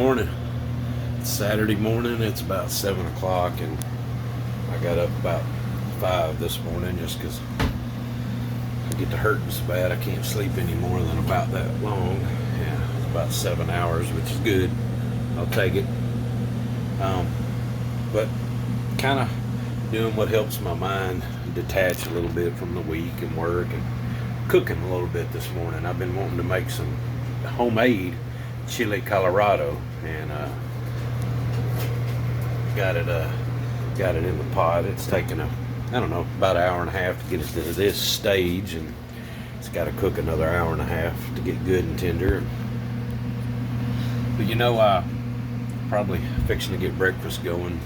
morning. It's Saturday morning. It's about 7 o'clock, and I got up about 5 this morning just because I get to hurting so bad I can't sleep any more than about that long. Yeah, it's about 7 hours, which is good. I'll take it. But kind of doing what helps my mind detach a little bit from the week and work, and cooking a little bit this morning. I've been wanting to make some homemade chili Colorado, and got it in the pot. It's taken about an hour and a half to get it to this stage, and it's got to cook another hour and a half to get good and tender. But I probably fixing to get breakfast going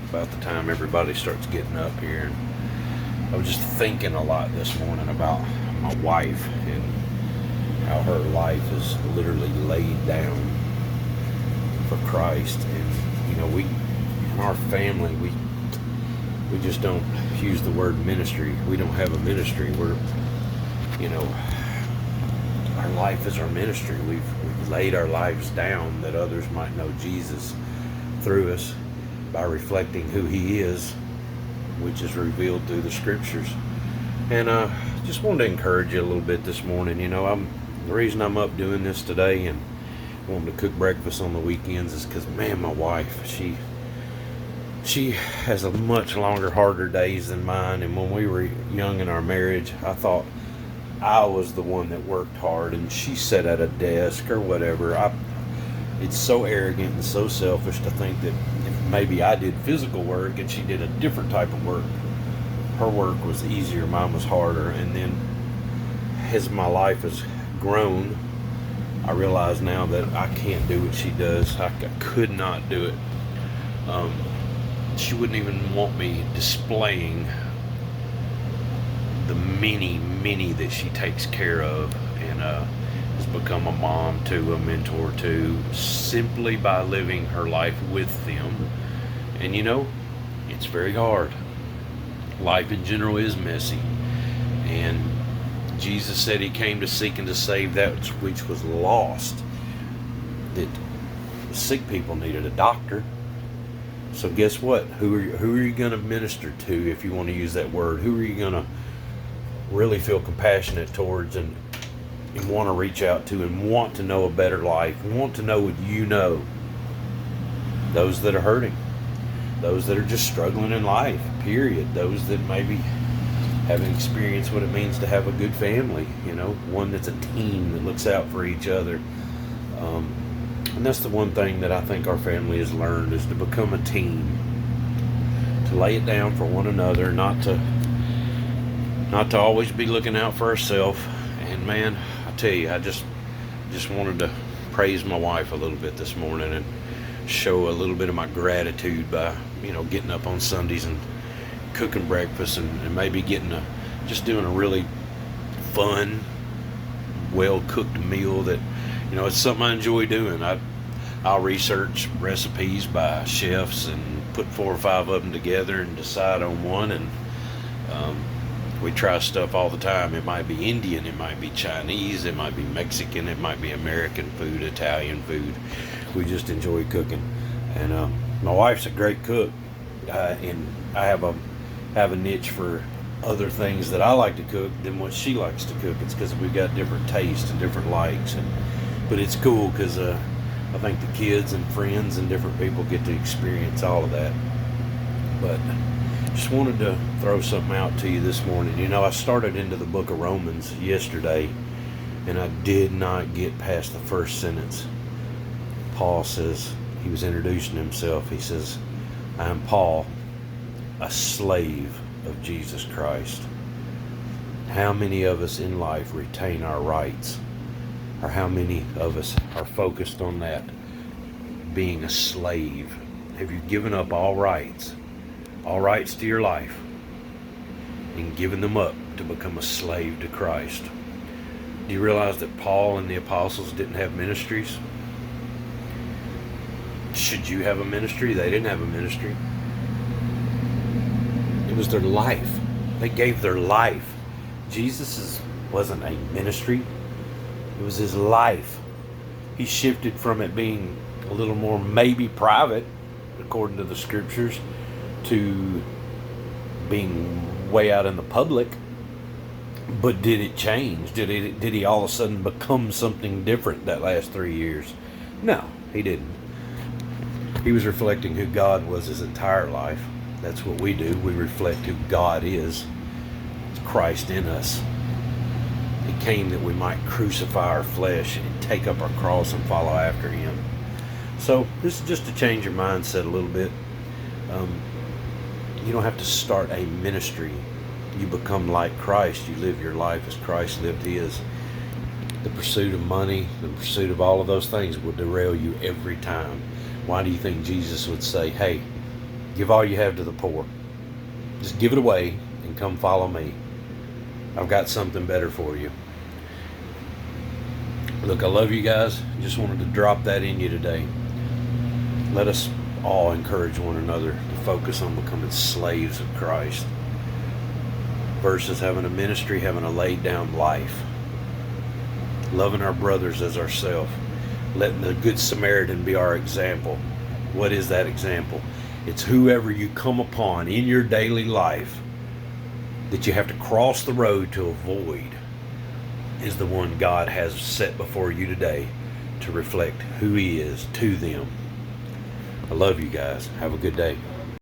about the time everybody starts getting up here. And I was just thinking a lot this morning about my wife and how her life is literally laid down for Christ. And we in our family, we just don't use the word ministry. We don't have a ministry. Our life is our ministry. We've laid our lives down that others might know Jesus through us by reflecting who He is, which is revealed through the Scriptures. And just wanted to encourage you a little bit this morning. The reason I'm up doing this today and wanting to cook breakfast on the weekends is because, man, my wife, she has a much longer, harder days than mine. And when we were young in our marriage, I thought I was the one that worked hard and she sat at a desk or whatever. It's so arrogant and so selfish to think that if maybe I did physical work and she did a different type of work, her work was easier, mine was harder. And then as my life has grown, I realize now that I can't do what she does. I could not do it. She wouldn't even want me displaying the many that she takes care of, and has become a mom to, a mentor to, simply by living her life with them. And it's very hard. Life in general is messy, and Jesus said He came to seek and to save that which was lost. That sick people needed a doctor. So guess what? Who are you going to minister to, if you want to use that word? Who are you going to really feel compassionate towards and want to reach out to and want to know a better life, want to know what you know? Those that are hurting, those that are just struggling in life, period. Those that maybe haven't experienced what it means to have a good family, one that's a team that looks out for each other. And that's the one thing that I think our family has learned, is to become a team, to lay it down for one another, not to always be looking out for ourselves. And man, I tell you, I just wanted to praise my wife a little bit this morning and show a little bit of my gratitude by getting up on Sundays and cooking breakfast and maybe just doing a really fun, well cooked meal that it's something I enjoy doing. I'll research recipes by chefs and put 4 or 5 of them together and decide on one, and we try stuff all the time. It might be Indian, it might be Chinese, it might be Mexican, it might be American food, Italian food. We just enjoy cooking. And my wife's a great cook, and I have a niche for other things that I like to cook than what she likes to cook. It's because we've got different tastes and different likes, but it's cool because I think the kids and friends and different people get to experience all of that. But just wanted to throw something out to you this morning. I started into the book of Romans yesterday, and I did not get past the first sentence. Paul says, he was introducing himself. He says, "I am Paul, a slave of Jesus Christ." How many of us in life retain our rights? Or how many of us are focused on that, being a slave? Have you given up all rights to your life, and given them up to become a slave to Christ? Do you realize that Paul and the apostles didn't have ministries? Should you have a ministry? They didn't have a ministry. It was their life. They gave their life. Jesus wasn't a ministry. It was His life. He shifted from it being a little more maybe private, according to the scriptures, to being way out in the public. But did it change? Did he all of a sudden become something different that last 3 years? No, he didn't. He was reflecting who God was his entire life. That's what we do. We reflect who God is. It's Christ in us. He came that we might crucify our flesh and take up our cross and follow after him. So this is just to change your mindset a little bit. You don't have to start a ministry. You become like Christ. You live your life as Christ lived his. The pursuit of money, the pursuit of all of those things will derail you every time. Why do you think Jesus would say, hey, give all you have to the poor? Just give it away and come follow me. I've got something better for you. Look, I love you guys. Just wanted to drop that in you today. Let us all encourage one another to focus on becoming slaves of Christ versus having a ministry, having a laid down life. Loving our brothers as ourselves. Letting the Good Samaritan be our example. What is that example? It's whoever you come upon in your daily life that you have to cross the road to avoid is the one God has set before you today to reflect who he is to them. I love you guys. Have a good day.